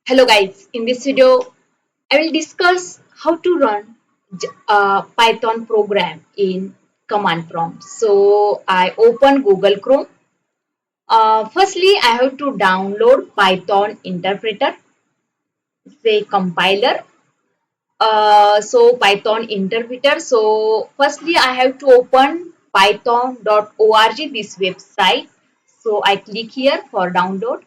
Hello guys, in this video I will discuss how to run a Python program in command prompt. So I open Google Chrome. Firstly, I have to download Python interpreter, say compiler. So Python interpreter. So firstly, I have to open python.org, this website. So I click here for download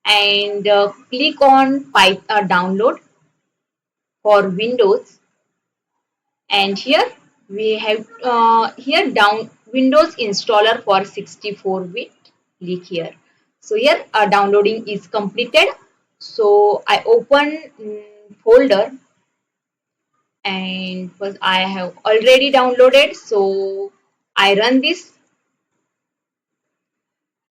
and click on download for Windows, and here we have here down Windows installer for 64-bit. Click here. So here downloading is completed. So I open folder, and first I have already downloaded. So I run this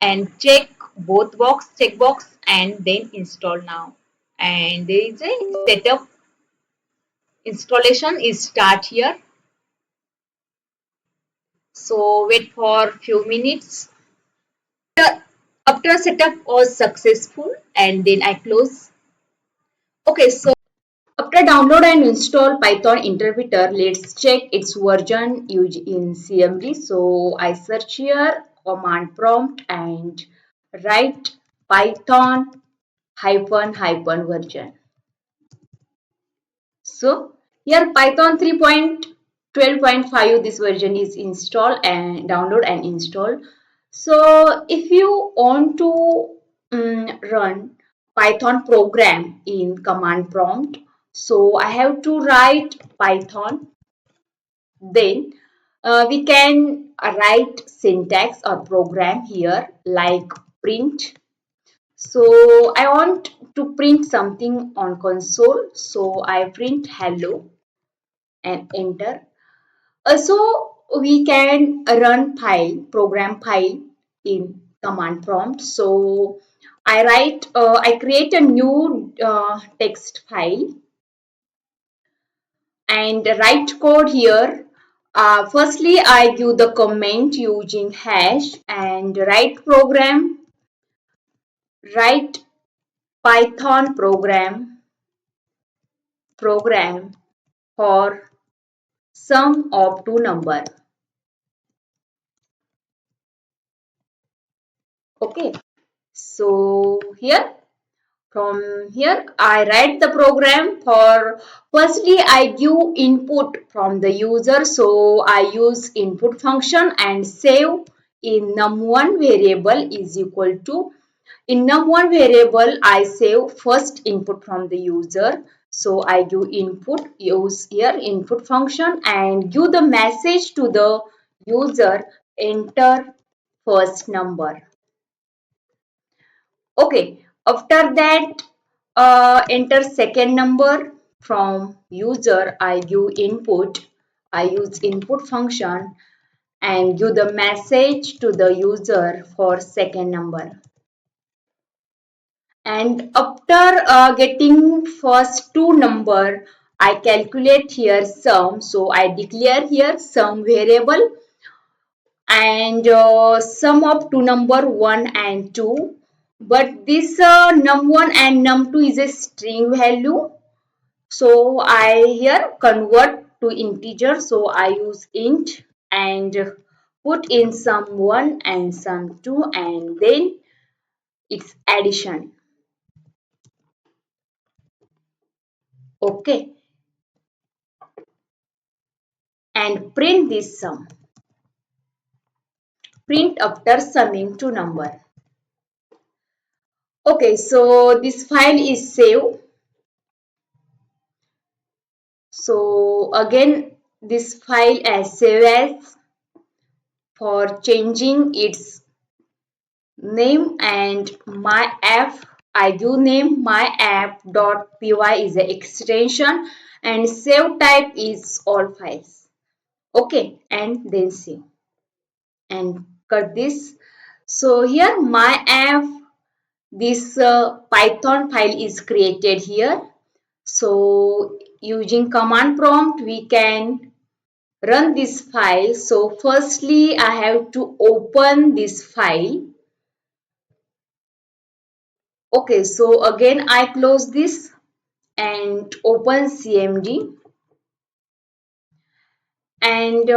and check both checkbox, and then install now. And there is a setup installation is start here. So wait for few minutes. After setup was successful, and then I close. Okay, so after download and install Python interpreter, let's check its version used in CMD. So I search here command prompt and write Python hyphen version. So here Python 3.12.5, this version is installed and download and install. So if you want to run Python program in command prompt, so I have to write Python. Then we can write syntax or program here like print. So I want to print something on console. So I print hello and enter. Also, we can run program file in command prompt. So I create a new text file and write code here. Firstly, I give the comment using hash and write Python program for sum of two number. Okay, so from here I write the program. For firstly I give input from the user, so I use input function and save in num1 variable is equal to, in num1 variable I save first input from the user. So I give input, use here input function and give the message to the user, enter first number. Okay, after that enter second number from user. I give input, I use input function and give the message to the user for second number. And after getting first two number, I calculate here sum. So I declare here sum variable and sum of two number 1 and 2, but this num1 and num2 is a string value, so I here convert to integer. So I use int and put in sum 1 and sum 2 and then its addition. Okay, and print this sum, print after summing two number. Okay, so this file is saved. So again this file as save as. For changing its name and my app, I give name my app.py is the extension and save type is all files. Okay, and then save and cut this. So here my app, this Python file is created here. So using command prompt we can run this file. So firstly I have to open this file. Okay, so again I close this and open CMD, and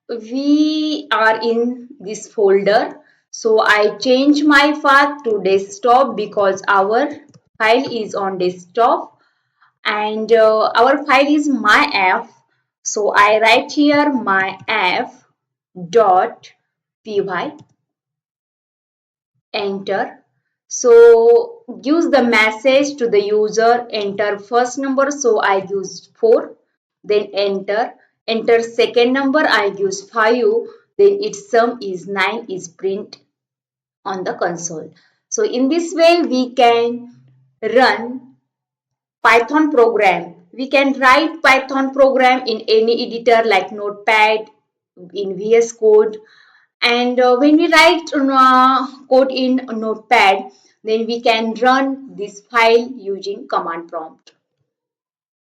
we are in this folder. So I change my path to desktop because our file is on desktop, and our file is my app. So I write here my app dot py, enter. So gives the message to the user, enter first number, so I use 4, then enter second number, I use 5, then its sum is 9 is print on the console. So in this way we can run Python program. We can write Python program in any editor like Notepad, in VS Code, and when we write code in Notepad, then we can run this file using command prompt.